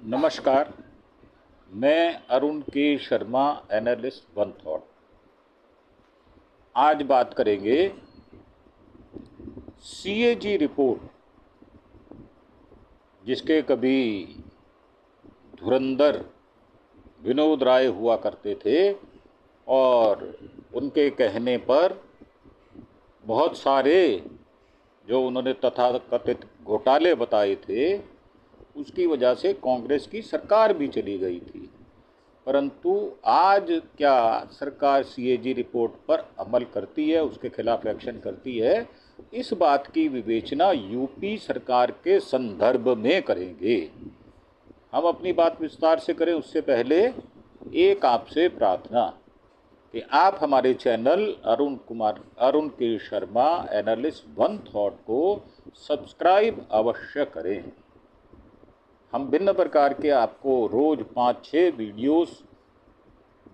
नमस्कार। मैं अरुण के शर्मा, एनालिस्ट वन थॉट। आज बात करेंगे सीएजी रिपोर्ट, जिसके कभी धुरंधर विनोद राय हुआ करते थे और उनके कहने पर बहुत सारे जो उन्होंने तथाकथित घोटाले बताए थे, उसकी वजह से कांग्रेस की सरकार भी चली गई थी। परंतु आज क्या सरकार सीएजी रिपोर्ट पर अमल करती है, उसके खिलाफ एक्शन करती है, इस बात की विवेचना यूपी सरकार के संदर्भ में करेंगे। हम अपनी बात विस्तार से करें उससे पहले एक आपसे प्रार्थना कि आप हमारे चैनल अरुण के शर्मा, एनालिस्ट वन थॉट को सब्सक्राइब अवश्य करें। हम भिन्न प्रकार के आपको रोज़ 5-6 वीडियोस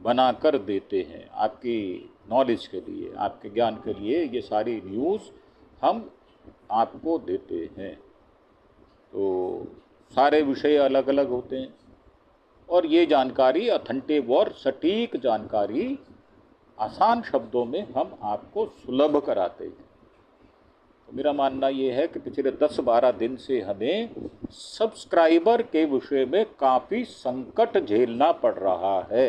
बनाकर देते हैं, आपकी नॉलेज के लिए, आपके ज्ञान के लिए। ये सारी न्यूज़ हम आपको देते हैं। तो सारे विषय अलग अलग होते हैं और ये जानकारी ऑथेंटिक और सटीक जानकारी आसान शब्दों में हम आपको सुलभ कराते हैं। तो मेरा मानना ये है कि पिछले 10-12 दिन से हमें सब्सक्राइबर के विषय में काफ़ी संकट झेलना पड़ रहा है।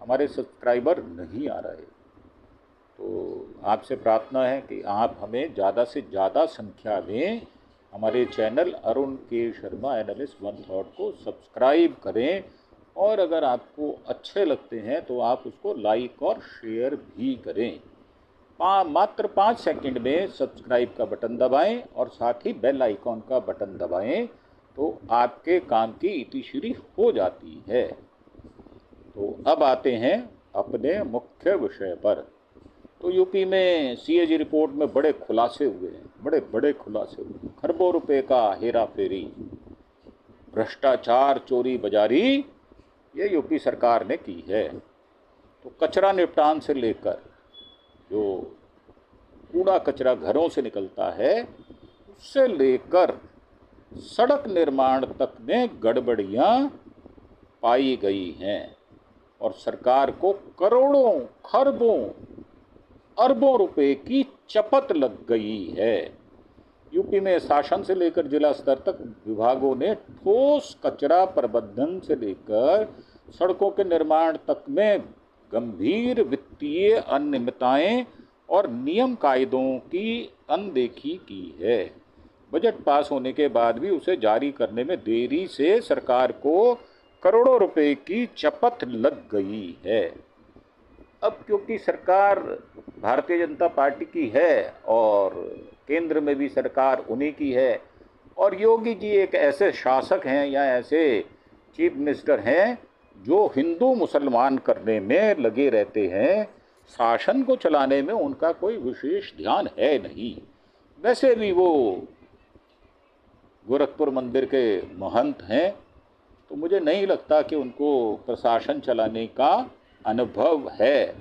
हमारे सब्सक्राइबर नहीं आ रहे। तो आपसे प्रार्थना है कि आप हमें ज़्यादा से ज़्यादा संख्या में हमारे चैनल अरुण के शर्मा, एनालिस्ट वन थॉट को सब्सक्राइब करें और अगर आपको अच्छे लगते हैं तो आप उसको लाइक और शेयर भी करें। मात्र 5 सेकंड में सब्सक्राइब का बटन दबाएं और साथ ही बेल आइकॉन का बटन दबाएं तो आपके काम की इतिश्री हो जाती है। तो अब आते हैं अपने मुख्य विषय पर। तो यूपी में सीएजी रिपोर्ट में बड़े खुलासे हुए हैं, बड़े खुलासे हुए। खरबों रुपए का हेरा फेरी, भ्रष्टाचार, चोरी बजारी, ये यूपी सरकार ने की है। तो कचरा निपटान से लेकर जो कूड़ा कचरा घरों से निकलता है, उससे लेकर सड़क निर्माण तक में गड़बड़ियां पाई गई हैं और सरकार को करोड़ों, खरबों, अरबों रुपए की चपत लग गई है। यूपी में शासन से लेकर जिला स्तर तक विभागों ने ठोस कचरा प्रबंधन से लेकर सड़कों के निर्माण तक में गंभीर वित्तीय अनियमितताएं और नियम कायदों की अनदेखी की है। बजट पास होने के बाद भी उसे जारी करने में देरी से सरकार को करोड़ों रुपए की चपत लग गई है। अब क्योंकि सरकार भारतीय जनता पार्टी की है और केंद्र में भी सरकार उन्हीं की है और योगी जी एक ऐसे शासक हैं या ऐसे चीफ मिनिस्टर हैं जो हिंदू मुसलमान करने में लगे रहते हैं, शासन को चलाने में उनका कोई विशेष ध्यान है नहीं। वैसे भी वो गोरखपुर मंदिर के महंत हैं, तो मुझे नहीं लगता कि उनको प्रशासन चलाने का अनुभव है।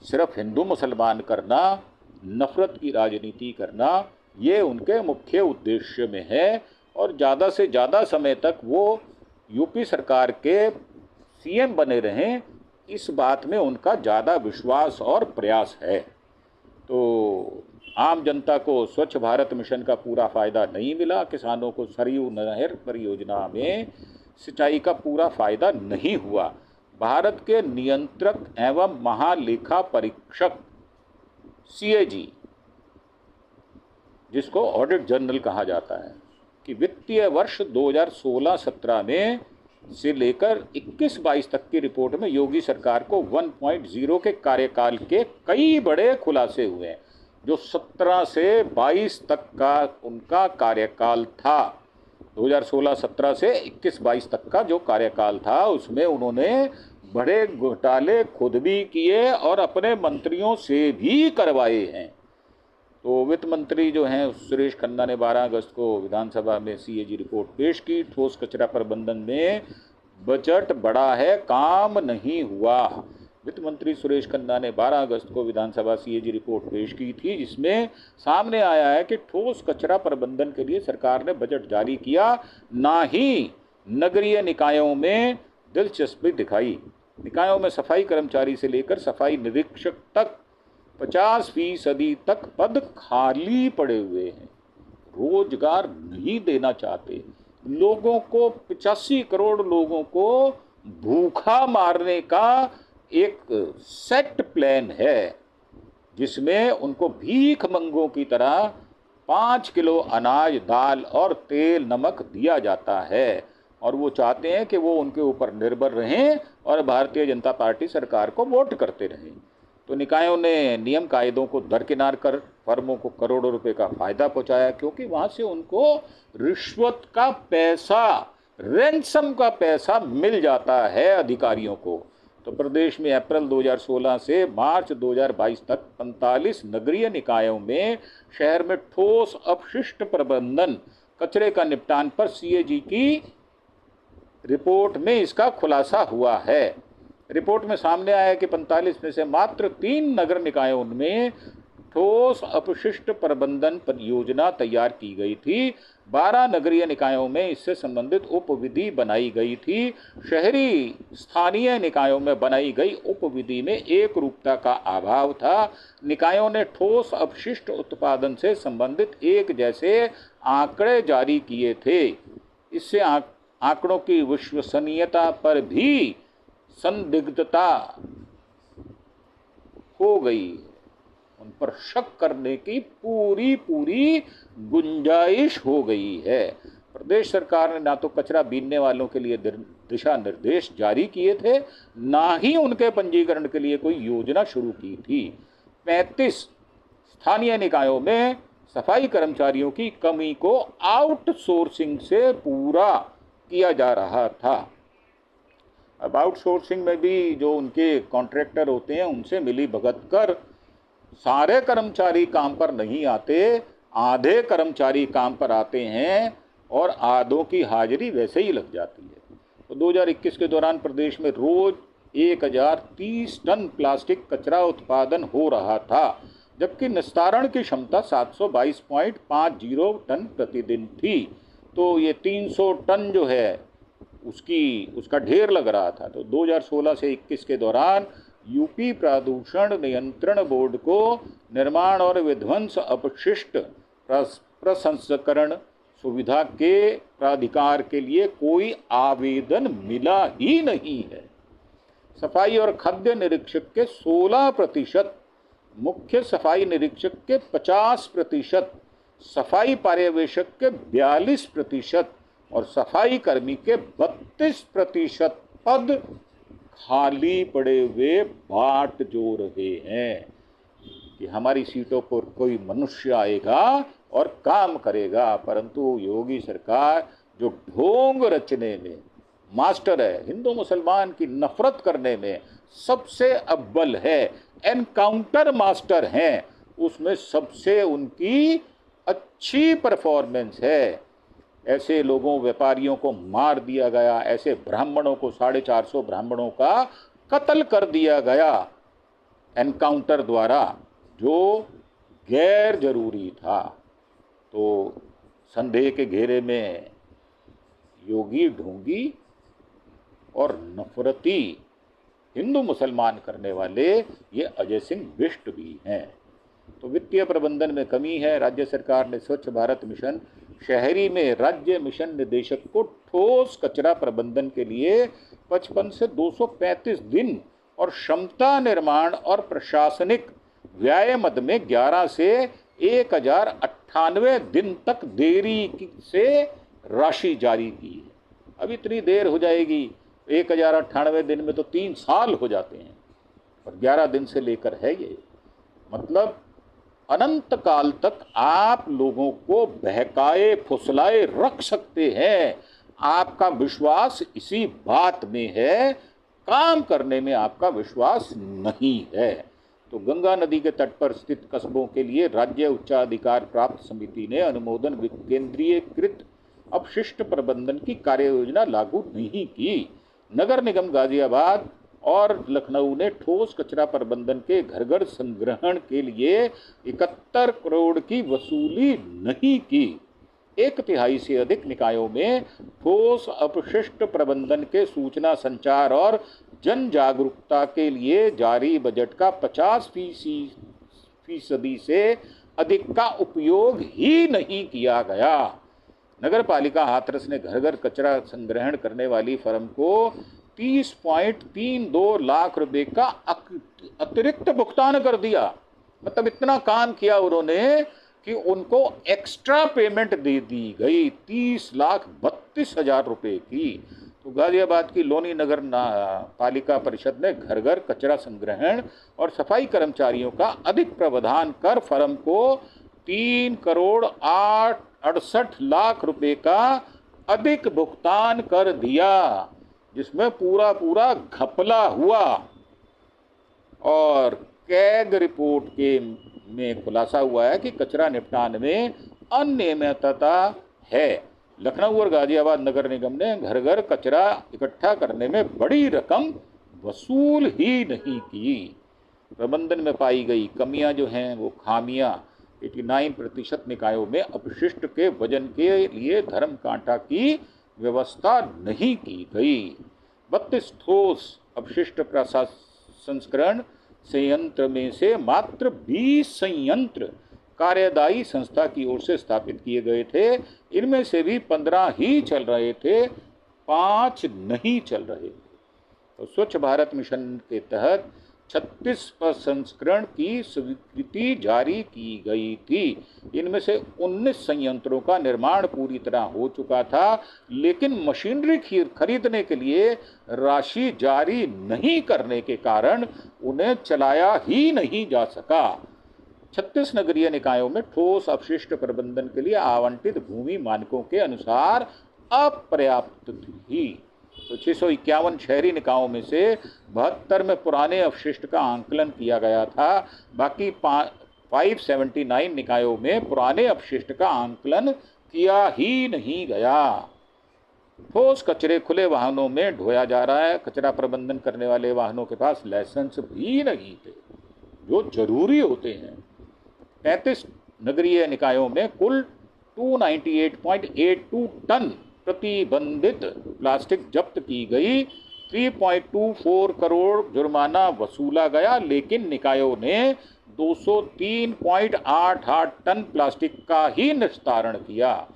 सिर्फ हिंदू मुसलमान करना, नफरत की राजनीति करना, ये उनके मुख्य उद्देश्य में है और ज़्यादा से ज़्यादा समय तक वो यूपी सरकार के सीएम बने रहें, इस बात में उनका ज़्यादा विश्वास और प्रयास है। तो आम जनता को स्वच्छ भारत मिशन का पूरा फ़ायदा नहीं मिला, किसानों को सरयू नहर परियोजना में सिंचाई का पूरा फ़ायदा नहीं हुआ। भारत के नियंत्रक एवं महालेखा परीक्षक सीएजी, जिसको ऑडिट जनरल कहा जाता है, कि वित्तीय वर्ष 2016-17 में से लेकर 21-22 तक की रिपोर्ट में योगी सरकार को 1.0 के कार्यकाल के कई बड़े खुलासे हुए हैं। जो 17 से 22 तक का उनका कार्यकाल था, 2016-17 से 21-22 तक का जो कार्यकाल था, उसमें उन्होंने बड़े घोटाले खुद भी किए और अपने मंत्रियों से भी करवाए हैं। तो वित्त मंत्री जो हैं सुरेश खन्ना ने 12 अगस्त को विधानसभा में सीएजी रिपोर्ट पेश की। ठोस कचरा प्रबंधन में बजट बड़ा है, काम नहीं हुआ। वित्त मंत्री सुरेश खन्ना ने 12 अगस्त को विधानसभा सीएजी रिपोर्ट पेश की थी, जिसमें सामने आया है कि ठोस कचरा प्रबंधन के लिए सरकार ने बजट जारी किया, ना ही नगरीय निकायों में दिलचस्पी दिखाई। निकायों में सफाई कर्मचारी से लेकर सफाई निरीक्षक तक 50% तक पद खाली पड़े हुए हैं। रोजगार नहीं देना चाहते लोगों को। 85 करोड़ लोगों को भूखा मारने का एक सेट प्लान है, जिसमें उनको भीख मंगों की तरह 5 किलो अनाज, दाल और तेल नमक दिया जाता है, और वो चाहते हैं कि वो उनके ऊपर निर्भर रहें और भारतीय जनता पार्टी सरकार को वोट करते रहें। तो निकायों ने नियम कायदों को दरकिनार कर फर्मों को करोड़ों रुपए का फायदा पहुंचाया, क्योंकि वहां से उनको रिश्वत का पैसा, रैंसम का पैसा मिल जाता है अधिकारियों को। तो प्रदेश में अप्रैल 2016 से मार्च 2022 तक 45 नगरीय निकायों में शहर में ठोस अपशिष्ट प्रबंधन, कचरे का निपटान पर सीएजी की रिपोर्ट में इसका खुलासा हुआ है। रिपोर्ट में सामने आया है कि 45 में से मात्र 3 नगर निकायों में ठोस अपशिष्ट प्रबंधन परियोजना तैयार की गई थी। 12 नगरीय निकायों में इससे संबंधित उपविधि बनाई गई थी। शहरी स्थानीय निकायों में बनाई गई उपविधि में एक रूपता का अभाव था। निकायों ने ठोस अपशिष्ट उत्पादन से संबंधित एक जैसे आंकड़े जारी किए थे। इससे आंकड़ों की विश्वसनीयता पर भी संदिग्धता हो गई। उन पर शक करने की पूरी गुंजाइश हो गई है। प्रदेश सरकार ने ना तो कचरा बीनने वालों के लिए दिशा निर्देश जारी किए थे, ना ही उनके पंजीकरण के लिए कोई योजना शुरू की थी। 35 स्थानीय निकायों में सफाई कर्मचारियों की कमी को आउटसोर्सिंग से पूरा किया जा रहा था। अब आउटसोर्सिंग में भी जो उनके कॉन्ट्रैक्टर होते हैं उनसे मिली भगत कर सारे कर्मचारी काम पर नहीं आते, आधे कर्मचारी काम पर आते हैं और आधों की हाजिरी वैसे ही लग जाती है। तो 2021 के दौरान प्रदेश में रोज 1030 टन प्लास्टिक कचरा उत्पादन हो रहा था, जबकि निस्तारण की क्षमता 722.50 टन प्रतिदिन थी। तो ये 300 टन जो है उसका ढेर लग रहा था। तो 2016 से 21 के दौरान यूपी प्रदूषण नियंत्रण बोर्ड को निर्माण और विध्वंस अपशिष्ट प्रसंस्करण सुविधा के प्राधिकार के लिए कोई आवेदन मिला ही नहीं है। सफाई और खाद्य निरीक्षक के 16%, मुख्य सफाई निरीक्षक के 50%, सफाई पर्यवेक्षक के 42% और सफाई कर्मी के 32% पद खाली पड़े हुए बाट जो रहे हैं कि हमारी सीटों पर कोई मनुष्य आएगा और काम करेगा। परंतु योगी सरकार जो ढोंग रचने में मास्टर है, हिंदू मुसलमान की नफरत करने में सबसे अव्वल है, एनकाउंटर मास्टर हैं, उसमें सबसे उनकी अच्छी परफॉर्मेंस है। ऐसे लोगों, व्यापारियों को मार दिया गया, ऐसे ब्राह्मणों को 450 ब्राह्मणों का कत्ल कर दिया गया एनकाउंटर द्वारा, जो गैर जरूरी था। तो संदेह के घेरे में योगी ढोंगी और नफरती हिंदू मुसलमान करने वाले ये अजय सिंह बिष्ट भी हैं। तो वित्तीय प्रबंधन में कमी है। राज्य सरकार ने स्वच्छ भारत मिशन शहरी में राज्य मिशन निदेशक को ठोस कचरा प्रबंधन के लिए 55 से 235 दिन और क्षमता निर्माण और प्रशासनिक व्यय मद में 11 से 1098 दिन तक देरी से राशि जारी की है। अब इतनी देर हो जाएगी, 1098 दिन में तो 3 साल हो जाते हैं और 11 दिन से लेकर है ये, मतलब अनंत काल तक आप लोगों को बहकाए फुसलाए रख सकते हैं। आपका विश्वास इसी बात में है, काम करने में आपका विश्वास नहीं है। तो गंगा नदी के तट पर स्थित कस्बों के लिए राज्य उच्चाधिकार प्राप्त समिति ने अनुमोदन केंद्रीयकृत अपशिष्ट प्रबंधन की कार्य योजना लागू नहीं की। नगर निगम गाजियाबाद और लखनऊ ने ठोस कचरा प्रबंधन के घर घर संग्रहण के लिए 71 करोड़ की वसूली नहीं की। एक तिहाई से अधिक निकायों में ठोस अपशिष्ट प्रबंधन के सूचना संचार और जन जागरूकता के लिए जारी बजट का 50% से अधिक का उपयोग ही नहीं किया गया। नगर पालिका हाथरस ने घर घर कचरा संग्रहण करने वाली फर्म को 30.32 लाख रुपए का अतिरिक्त भुगतान कर दिया। मतलब इतना काम किया उन्होंने कि उनको एक्स्ट्रा पेमेंट दे दी गई 30,32,000 रुपए की। तो गाजियाबाद की लोनी नगर पालिका परिषद ने घर घर कचरा संग्रहण और सफाई कर्मचारियों का अधिक प्रावधान कर फर्म को 3,68,68 रुपए का अधिक भुगतान कर दिया, जिसमें पूरा घपला हुआ। और कैग रिपोर्ट में खुलासा हुआ है कि कचरा निपटान में अनियमितता है। लखनऊ और गाजियाबाद नगर निगम ने घर घर कचरा इकट्ठा करने में बड़ी रकम वसूल ही नहीं की। प्रबंधन में पाई गई कमियां जो हैं वो खामियां 89% निकायों में अपशिष्ट के वजन के लिए धर्म कांटा की व्यवस्था नहीं की गई। 32 ठोस अपशिष्ट प्रसंस्करण संयंत्र में से मात्र 20 संयंत्र कार्यदायी संस्था की ओर से स्थापित किए गए थे। इनमें से भी 15 ही चल रहे थे, 5 नहीं चल रहे थे। तो स्वच्छ भारत मिशन के तहत 36 प्रसंस्करण की स्वीकृति जारी की गई थी। इनमें से 19 संयंत्रों का निर्माण पूरी तरह हो चुका था, लेकिन मशीनरी खरीदने के लिए राशि जारी नहीं करने के कारण उन्हें चलाया ही नहीं जा सका। 36 नगरीय निकायों में ठोस अपशिष्ट प्रबंधन के लिए आवंटित भूमि मानकों के अनुसार अपर्याप्त थी। तो 651 शहरी निकायों में से 72 में पुराने अपशिष्ट का आंकलन किया गया था। बाकी 579 निकायों में पुराने अपशिष्ट का आंकलन किया ही नहीं गया। ठोस कचरे खुले वाहनों में ढोया जा रहा है। कचरा प्रबंधन करने वाले वाहनों के पास लाइसेंस भी नहीं थे, जो जरूरी होते हैं। 33 नगरीय निकायों में कुल 298.82 टन प्रतिबंधित प्लास्टिक जब्त की गई। 3.24 करोड़ जुर्माना वसूला गया, लेकिन निकायों ने 203.88 टन प्लास्टिक का ही निस्तारण किया।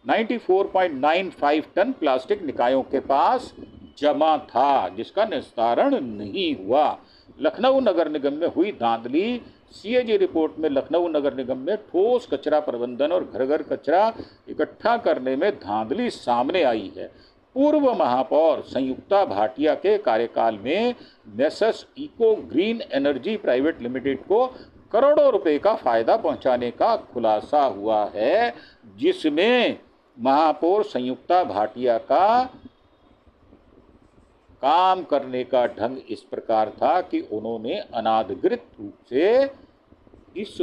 94.95 टन प्लास्टिक निकायों के पास जमा था, जिसका निस्तारण नहीं हुआ। लखनऊ नगर निगम में हुई धांधली। सीएजी रिपोर्ट में लखनऊ नगर निगम में ठोस कचरा प्रबंधन और घर घर कचरा इकट्ठा करने में धांधली सामने आई है। पूर्व महापौर संयुक्ता भाटिया के कार्यकाल में Messrs Eco Green Energy Private Limited को करोड़ों रुपए का फायदा पहुंचाने का खुलासा हुआ है, जिसमें महापौर संयुक्ता भाटिया का काम करने का ढंग इस प्रकार था कि उन्होंने अनाधिकृत रूप से इस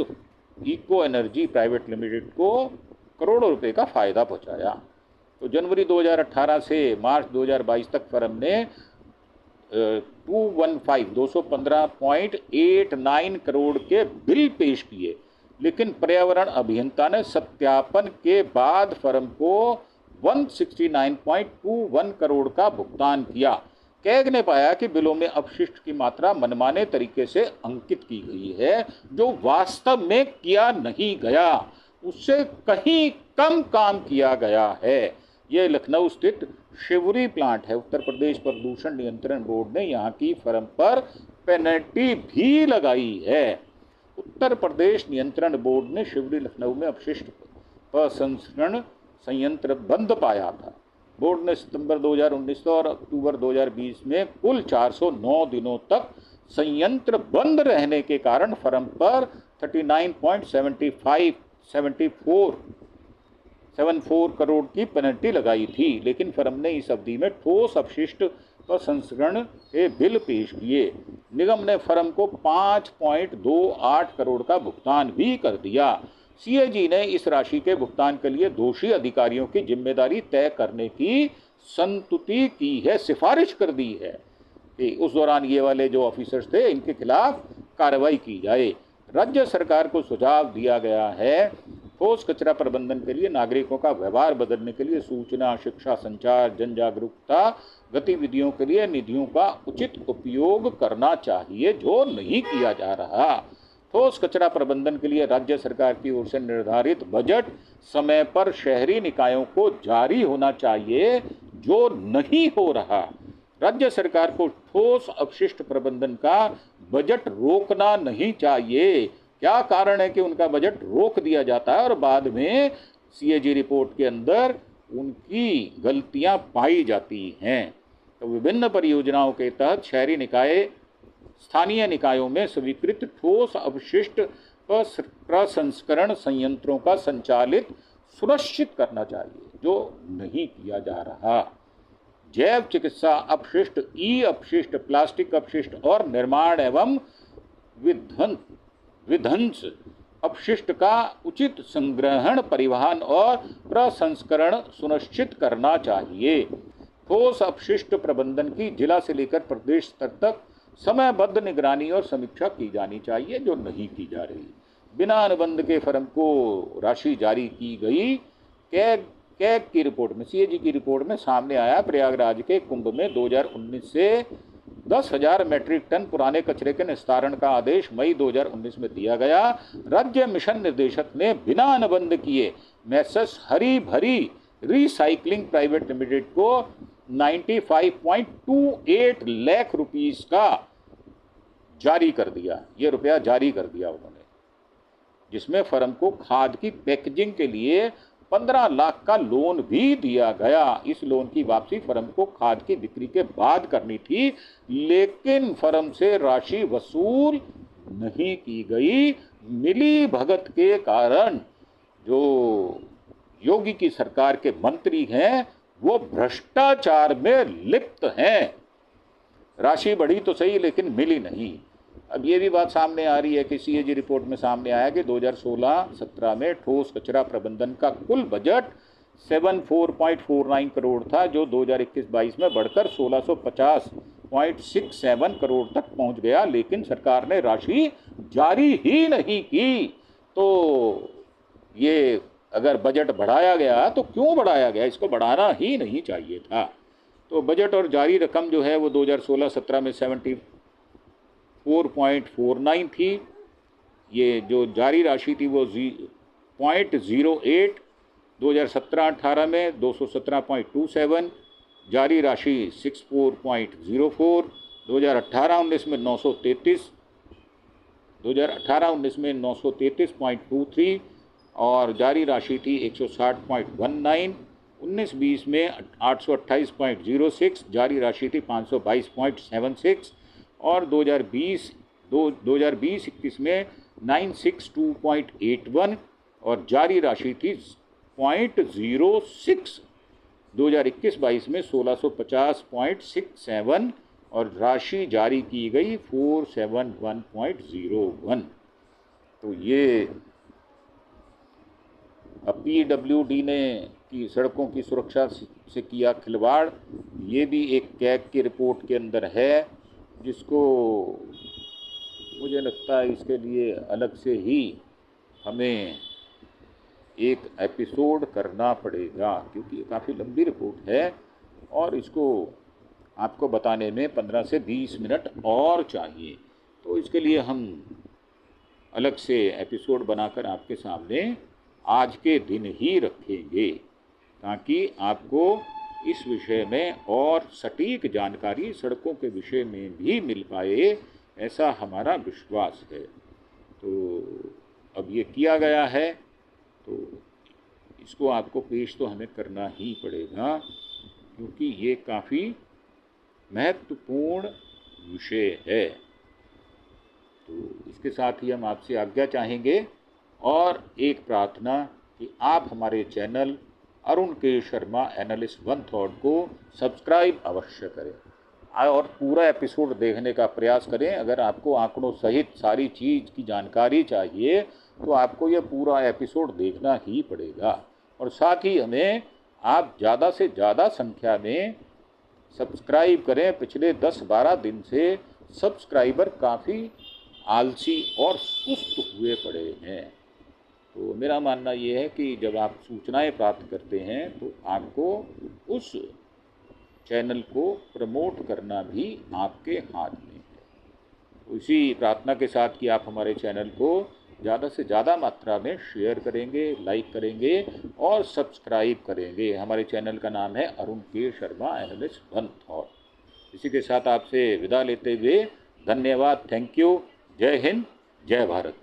इको एनर्जी प्राइवेट लिमिटेड को करोड़ों रुपए का फायदा पहुंचाया। तो जनवरी 2018 से मार्च 2022 तक फर्म ने 215.89 करोड़ के बिल पेश किए, लेकिन पर्यावरण अभियंता ने सत्यापन के बाद फर्म को 169.21 करोड़ का भुगतान किया। कैग ने पाया कि बिलों में अपशिष्ट की मात्रा मनमाने तरीके से अंकित की गई है, जो वास्तव में किया नहीं गया। उससे कहीं कम काम किया गया है। यह लखनऊ स्थित शिवरी प्लांट है। उत्तर प्रदेश प्रदूषण नियंत्रण बोर्ड ने यहाँ की फर्म पर पेनल्टी भी लगाई है। उत्तर प्रदेश नियंत्रण बोर्ड ने शिवरी लखनऊ में अपशिष्ट प्रसंस्करण संयंत्र बंद पाया था। बोर्ड ने सितंबर 2019 और अक्टूबर 2020 में कुल 409 दिनों तक संयंत्र बंद रहने के कारण फर्म पर 39.74 करोड़ की पेनल्टी लगाई थी, लेकिन फर्म ने इस अवधि में ठोस अपशिष्ट प्रसंस्करण के बिल पेश किए। निगम ने फर्म को 5.28 करोड़ का भुगतान भी कर दिया। सीएजी ने इस राशि के भुगतान के लिए दोषी अधिकारियों की जिम्मेदारी तय करने की संस्तुति की है, सिफारिश कर दी है कि उस दौरान ये वाले जो ऑफिसर्स थे इनके खिलाफ कार्रवाई की जाए। राज्य सरकार को सुझाव दिया गया है ठोस कचरा प्रबंधन के लिए नागरिकों का व्यवहार बदलने के लिए सूचना, शिक्षा, संचार, जन जागरूकता गतिविधियों के लिए निधियों का उचित उपयोग करना चाहिए, जो नहीं किया जा रहा। ठोस कचरा प्रबंधन के लिए राज्य सरकार की ओर से निर्धारित बजट समय पर शहरी निकायों को जारी होना चाहिए, जो नहीं हो रहा। राज्य सरकार को ठोस अपशिष्ट प्रबंधन का बजट रोकना नहीं चाहिए। क्या कारण है कि उनका बजट रोक दिया जाता है और बाद में सीएजी रिपोर्ट के अंदर उनकी गलतियां पाई जाती हैं? तो विभिन्न परियोजनाओं के तहत शहरी निकाय स्थानीय निकायों में स्वीकृत ठोस अपशिष्ट प्रसंस्करण संयंत्रों का संचालित सुनिश्चित करना चाहिए, जो नहीं किया जा रहा। जैव चिकित्सा अपशिष्ट, ई अपशिष्ट, प्लास्टिक अपशिष्ट और निर्माण एवं विध्वंस अपशिष्ट का उचित संग्रहण, परिवहन और प्रसंस्करण सुनिश्चित करना चाहिए। ठोस अपशिष्ट प्रबंधन की जिला से लेकर प्रदेश स्तर तक समयबद्ध निगरानी और समीक्षा की जानी चाहिए, जो नहीं की जा रही। बिना अनुबंध के फर्म को राशि जारी की गई। कैग की रिपोर्ट में, सीएजी की रिपोर्ट में सामने आया, प्रयागराज के कुंभ में 2019 से 10,000 मैट्रिक टन पुराने कचरे के निस्तारण का आदेश मई 2019 में दिया गया। राज्य मिशन निदेशक ने बिना अनुबंध किए मैसस हरी भरी रिसाइकलिंग प्राइवेट लिमिटेड को 95.28 लाख रुपीस का जारी कर दिया। ये रुपया जारी कर दिया उन्होंने, जिसमें फर्म को खाद की पैकेजिंग के लिए 15 लाख का लोन भी दिया गया। इस लोन की वापसी फर्म को खाद की बिक्री के बाद करनी थी, लेकिन फर्म से राशि वसूल नहीं की गई। मिली भगत के कारण जो योगी की सरकार के मंत्री हैं, वो भ्रष्टाचार में लिप्त हैं। राशि बढ़ी तो सही, लेकिन मिली नहीं। अब ये भी बात सामने आ रही है कि सीएजी रिपोर्ट में सामने आया कि 2016-17 में ठोस कचरा प्रबंधन का कुल बजट 74.49 करोड़ था, जो 2021-22 में बढ़कर 1650.67 करोड़ तक पहुंच गया, लेकिन सरकार ने राशि जारी ही नहीं की। तो ये अगर बजट बढ़ाया गया तो क्यों बढ़ाया गया? इसको बढ़ाना ही नहीं चाहिए था। तो बजट और जारी रकम जो है वो 2016-17 में 74.49 थी। ये जो जारी राशि थी वो 0.08, 2017-18 में 217.27, जारी राशि 64.04, 2018-19 में 933, 2018-19 में 933.23 और जारी राशि थी 160.19, 19-20 में 828.06, जारी राशि थी 522.76 और 2020-21 में 962.81 और जारी राशि थी 0.06, 2021-22 में 1650.67 और राशि जारी की गई 471.01। तो ये पीडब्ल्यूडी ने की सड़कों की सुरक्षा से किया खिलवाड़, ये भी एक कैग की रिपोर्ट के अंदर है, जिसको मुझे लगता है इसके लिए अलग से ही हमें एक एपिसोड करना पड़ेगा, क्योंकि ये काफ़ी लंबी रिपोर्ट है और इसको आपको बताने में 15 से 20 मिनट और चाहिए। तो इसके लिए हम अलग से एपिसोड बनाकर आपके सामने आज के दिन ही रखेंगे, ताकि आपको इस विषय में और सटीक जानकारी सड़कों के विषय में भी मिल पाए, ऐसा हमारा विश्वास है। तो अब ये किया गया है तो इसको आपको पेश तो हमें करना ही पड़ेगा, क्योंकि ये काफ़ी महत्वपूर्ण विषय है। तो इसके साथ ही हम आपसे आज्ञा चाहेंगे और एक प्रार्थना कि आप हमारे चैनल अरुण के शर्मा एनालिस्ट वन थॉट को सब्सक्राइब अवश्य करें और पूरा एपिसोड देखने का प्रयास करें। अगर आपको आंकड़ों सहित सारी चीज़ की जानकारी चाहिए तो आपको यह पूरा एपिसोड देखना ही पड़ेगा। और साथ ही हमें आप ज़्यादा से ज़्यादा संख्या में सब्सक्राइब करें। पिछले 10-12 दिन से सब्सक्राइबर काफ़ी आलसी और सुस्त हुए पड़े हैं। तो मेरा मानना ये है कि जब आप सूचनाएं प्राप्त करते हैं तो आपको उस चैनल को प्रमोट करना भी आपके हाथ में है। तो इसी प्रार्थना के साथ कि आप हमारे चैनल को ज़्यादा से ज़्यादा मात्रा में शेयर करेंगे, लाइक करेंगे और सब्सक्राइब करेंगे। हमारे चैनल का नाम है अरुण के शर्मा एनालिस्ट वन थॉट। इसी के साथ आपसे विदा लेते हुए धन्यवाद, थैंक यू, जय हिंद, जय भारत।